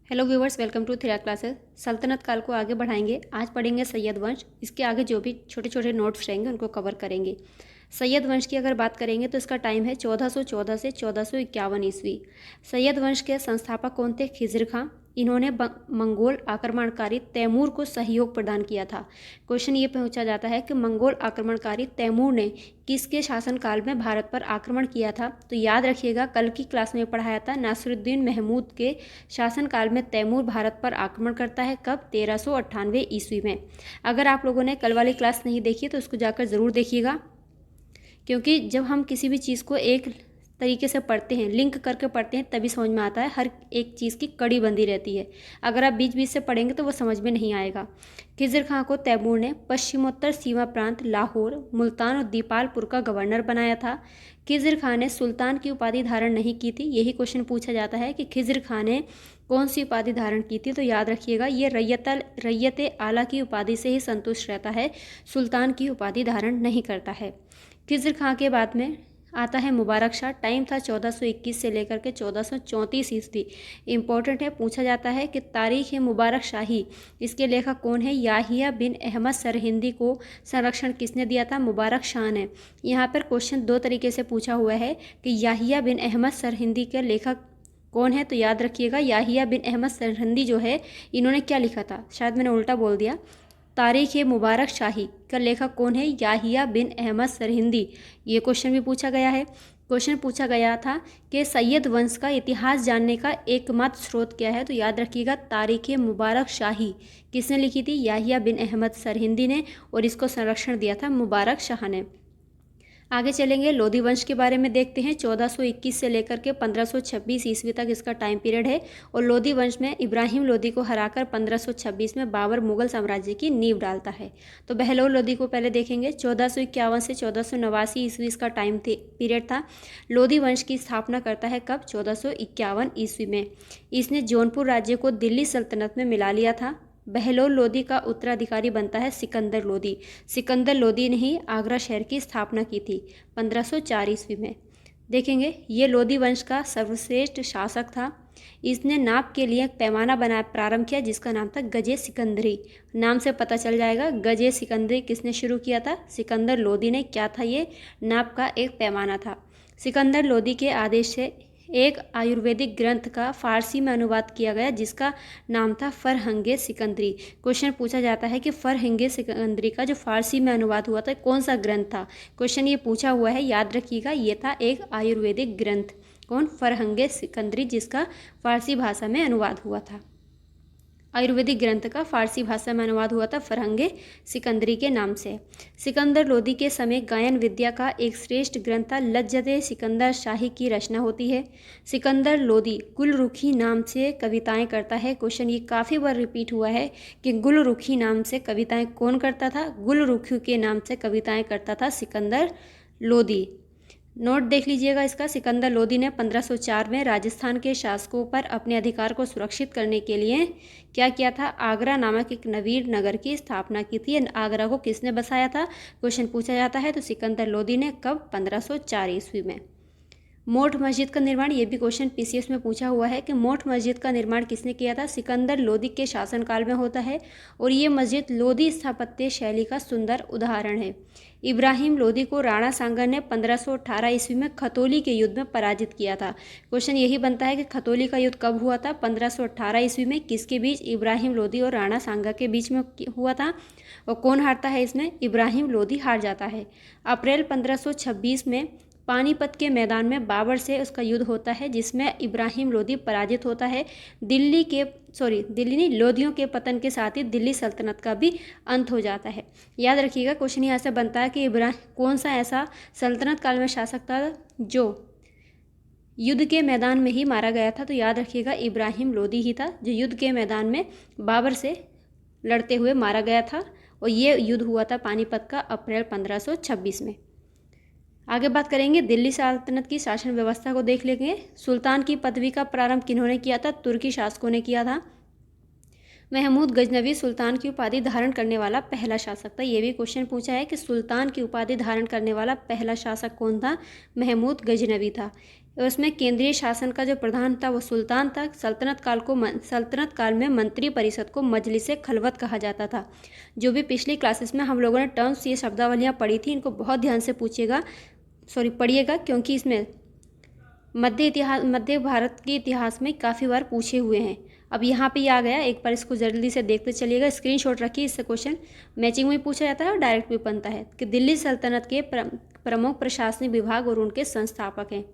Hello viewers, welcome to थ्रिया classes. सल्तनत काल को आगे बढ़ाएंगे। आज पढ़ेंगे सैयद वंश। इसके आगे जो भी छोटे छोटे नोट्स रहेंगे उनको कवर करेंगे। सैयद वंश की अगर बात करेंगे तो इसका टाइम है 1414 से 1451 ईस्वी। सैयद वंश के संस्थापक कौन थे? खिज़र खां। इन्होंने मंगोल आक्रमणकारी तैमूर को सहयोग प्रदान किया था। क्वेश्चन ये पूछा जाता है कि मंगोल आक्रमणकारी तैमूर ने किसके शासनकाल में भारत पर आक्रमण किया था? तो याद रखिएगा, कल की क्लास में पढ़ाया था नासिरुद्दीन महमूद के शासनकाल में तैमूर भारत पर आक्रमण करता है। कब? 1398 ईस्वी में। अगर आप लोगों ने कल वाली क्लास नहीं देखी तो उसको जाकर ज़रूर देखिएगा, क्योंकि जब हम किसी भी चीज़ को एक तरीके से पढ़ते हैं, लिंक करके पढ़ते हैं, तभी समझ में आता है। हर एक चीज़ की कड़ी बंधी रहती है। अगर आप बीच बीच से पढ़ेंगे तो वो समझ में नहीं आएगा। खिज़र खां को तैमूर ने पश्चिमोत्तर सीमा प्रांत लाहौर, मुल्तान और दीपालपुर का गवर्नर बनाया था। खिज़र खां ने सुल्तान की उपाधि धारण नहीं की थी। यही क्वेश्चन पूछा जाता है कि खिज़र खां ने कौन सी उपाधि धारण की थी? तो याद रखिएगा, ये रैयत आला की उपाधि से ही संतुष्ट रहता है, सुल्तान की उपाधि धारण नहीं करता है। खिज़र खां के बाद में आता है मुबारक शाह। टाइम था 1421 से लेकर के 1434 ईस्वी। इम्पोर्टेंट है, पूछा जाता है कि तारीख है मुबारक शाही, इसके लेखक कौन है? याहिया बिन अहमद सरहिंदी को संरक्षण किसने दिया था? मुबारक शाह ने। यहाँ पर क्वेश्चन दो तरीके से पूछा हुआ है कि याहिया बिन अहमद सरहिंदी के लेखक कौन है? तो याद रखिएगा, याहिया बिन अहमद सरहिंदी जो है, इन्होंने क्या लिखा था? शायद मैंने उल्टा बोल दिया। तारीख मुबारक शाही का लेखक कौन है? याहिया बिन अहमद सरहिंदी। ये क्वेश्चन भी पूछा गया है। क्वेश्चन पूछा गया था कि सैयद वंश का इतिहास जानने का एकमात्र स्रोत क्या है? तो याद रखिएगा, तारीख मुबारक शाही किसने लिखी थी? याहिया बिन अहमद सरहिंदी ने, और इसको संरक्षण दिया था मुबारक शाह ने। आगे चलेंगे, लोधी वंश के बारे में देखते हैं। 1421 से लेकर के 1526 ईस्वी तक इसका टाइम पीरियड है। और लोधी वंश में इब्राहिम लोधी को हराकर 1526 में बाबर मुगल साम्राज्य की नींव डालता है। तो बहलोल लोधी को पहले देखेंगे। 1451 से 1489 ईस्वी इसका टाइम पीरियड था। लोधी वंश की स्थापना करता है कब? 1451 ईस्वी में। इसने जौनपुर राज्य को दिल्ली सल्तनत में मिला लिया था। बहलोल लोधी का उत्तराधिकारी बनता है सिकंदर लोधी। सिकंदर लोधी ने ही आगरा शहर की स्थापना की थी 1504 ईस्वी में। देखेंगे, ये लोधी वंश का सर्वश्रेष्ठ शासक था। इसने नाप के लिए एक पैमाना बनाया प्रारंभ किया, जिसका नाम था गजे सिकंदरी। नाम से पता चल जाएगा, गजे सिकंदरी किसने शुरू किया था? सिकंदर लोधी ने। क्या था ये? नाप का एक पैमाना था। सिकंदर लोधी के आदेश से एक आयुर्वेदिक ग्रंथ का फारसी में अनुवाद किया गया, जिसका नाम था फरहंगे सिकंदरी। क्वेश्चन पूछा जाता है कि फरहंगे सिकंदरी का जो फारसी में अनुवाद हुआ था, कौन सा ग्रंथ था? क्वेश्चन ये पूछा हुआ है, याद रखिएगा, ये था एक आयुर्वेदिक ग्रंथ। कौन? फरहंगे सिकंदरी, जिसका फारसी भाषा में अनुवाद हुआ था। आयुर्वेदिक ग्रंथ का फारसी भाषा में अनुवाद हुआ था फरहंगे सिकंदरी के नाम से। सिकंदर लोधी के समय गायन विद्या का एक श्रेष्ठ ग्रंथ था लज्जते सिकंदर शाही की रचना होती है। सिकंदर लोधी गुलरुखी नाम से कविताएं करता है। क्वेश्चन ये काफ़ी बार रिपीट हुआ है कि गुलरुखी नाम से कविताएं कौन करता था? गुलरुखी के नाम से कविताएं करता था सिकंदर लोधी। नोट देख लीजिएगा इसका। सिकंदर लोधी ने 1504 में राजस्थान के शासकों पर अपने अधिकार को सुरक्षित करने के लिए क्या किया था? आगरा नामक एक नवीन नगर की स्थापना की थी। आगरा को किसने बसाया था? क्वेश्चन पूछा जाता है। तो सिकंदर लोधी ने। कब? 1504 ईस्वी में। मोठ मस्जिद का निर्माण, ये भी क्वेश्चन पीसीएस में पूछा हुआ है कि मोठ मस्जिद का निर्माण किसने किया था? सिकंदर लोधी के शासनकाल में होता है। और ये मस्जिद लोधी स्थापत्य शैली का सुंदर उदाहरण है। इब्राहिम लोधी को राणा सांगा ने 1518 ईस्वी में खतौली के युद्ध में पराजित किया था। क्वेश्चन यही बनता है कि खतौली का युद्ध कब हुआ था? 1518 ईस्वी में। किसके बीच? इब्राहिम लोधी और राणा सांगा के बीच में हुआ था। और कौन हारता है इसमें? इब्राहिम लोधी हार जाता है। अप्रैल 1526 में पानीपत के मैदान में बाबर से उसका युद्ध होता है, जिसमें इब्राहिम लोधी पराजित होता है। दिल्ली नहीं, लोधियों के पतन के साथ ही दिल्ली सल्तनत का भी अंत हो जाता है। याद रखिएगा, क्वेश्चन यहाँ से बनता है कि कौन सा ऐसा सल्तनत काल में शासक था जो युद्ध के मैदान में ही मारा गया था? तो याद रखिएगा, इब्राहिम लोधी ही था जो युद्ध के मैदान में बाबर से लड़ते हुए मारा गया था। और ये युद्ध हुआ था पानीपत का अप्रैल 1526 में। आगे बात करेंगे, दिल्ली सल्तनत की शासन व्यवस्था को देख लेंगे। सुल्तान की पदवी का प्रारंभ किन्होंने किया था? तुर्की शासकों ने किया था। महमूद गजनवी सुल्तान की उपाधि धारण करने वाला पहला शासक था। ये भी क्वेश्चन पूछा है कि सुल्तान की उपाधि धारण करने वाला पहला शासक कौन था? महमूद गजनवी था। उसमें केंद्रीय शासन का जो प्रधान था वो सुल्तान था। सल्तनत काल में मंत्री परिषद को मजलिस खलवत कहा जाता था। जो भी पिछली क्लासेस में हम लोगों ने टर्म्स, ये शब्दावलियाँ पढ़ी थी, इनको बहुत ध्यान से पढ़िएगा, क्योंकि इसमें मध्य भारत के इतिहास में काफ़ी बार पूछे हुए हैं। अब यहाँ पे आ गया, एक बार इसको जल्दी से देखते चलिएगा, स्क्रीनशॉट रखिए। इससे क्वेश्चन मैचिंग में पूछा जाता है और डायरेक्ट भी बनता है कि दिल्ली सल्तनत के प्रमुख प्रशासनिक विभाग और उनके संस्थापक हैं।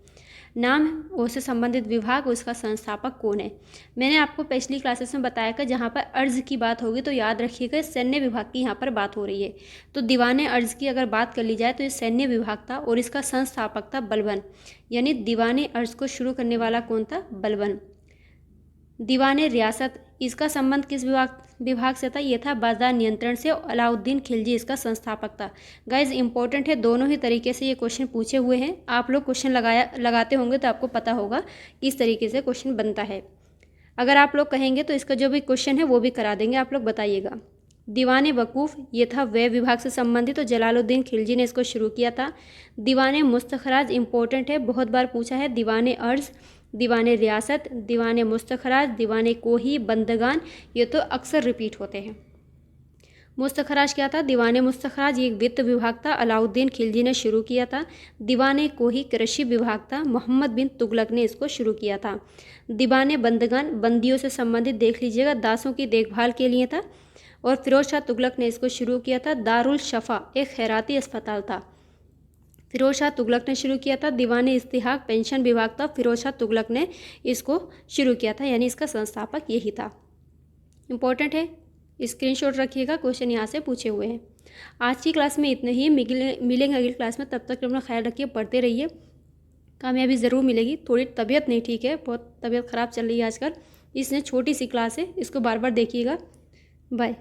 नाम उससे संबंधित विभाग, उसका संस्थापक कौन है। मैंने आपको पिछली क्लासेस में बताया कि जहाँ पर अर्ज की बात होगी तो याद रखिएगा सैन्य विभाग की यहाँ पर बात हो रही है। तो दीवाने अर्ज की अगर बात कर ली जाए तो ये सैन्य विभाग था और इसका संस्थापक था बलबन। यानी दीवाने अर्ज को शुरू करने वाला कौन था? बलबन। दीवाने रियासत, इसका संबंध किस विभाग से था? ये था बाजार नियंत्रण से। अलाउद्दीन खिलजी इसका संस्थापक था। गाइज इंपॉर्टेंट है, दोनों ही तरीके से ये क्वेश्चन पूछे हुए हैं। आप लोग क्वेश्चन लगाते होंगे तो आपको पता होगा किस तरीके से क्वेश्चन बनता है। अगर आप लोग कहेंगे तो इसका जो भी क्वेश्चन है वो भी करा देंगे, आप लोग बताइएगा। दीवाने वकूफ़, ये था व्यय विभाग से संबंधित, तो जलालुद्दीन खिलजी ने इसको शुरू किया था। दीवाने मुस्तखराज इंपॉर्टेंट है, बहुत बार पूछा है। दीवाने अर्ज, दीवाने रियासत, दीवाने मुस्तखराज, दीवाने कोही, बंदगान, ये तो अक्सर रिपीट होते हैं। मुस्तखराज क्या था? दीवाने मुस्तखराज ये एक वित्त विभाग था, अलाउद्दीन खिलजी ने शुरू किया था। दीवाने कोही कृषि विभाग था, मोहम्मद बिन तुगलक ने इसको शुरू किया था। दीवाने बंदगान बंदियों से संबंधित देख लीजिएगा, दासों की देखभाल के लिए था और फिरोज शाह तुगलक ने इसको शुरू किया था। दारुल शफा एक खैराती अस्पताल था, फिरोज शाह तुगलक ने शुरू किया था। दीवाने इस्तिहाक पेंशन विभाग था, फिरोज शाह तुगलक ने इसको शुरू किया था, यानी इसका संस्थापक यही था। इंपॉर्टेंट है, स्क्रीनशॉट रखिएगा, क्वेश्चन यहाँ से पूछे हुए हैं। आज की क्लास में इतने ही, मिलेंगे अगली क्लास में। तब तक अपना ख्याल रखिए, पढ़ते रहिए, कामयाबी ज़रूर मिलेगी। थोड़ी तबीयत नहीं ठीक है, बहुत तबीयत ख़राब चल रही है आजकल, इसलिए छोटी सी क्लास है, इसको बार बार देखिएगा। बाय।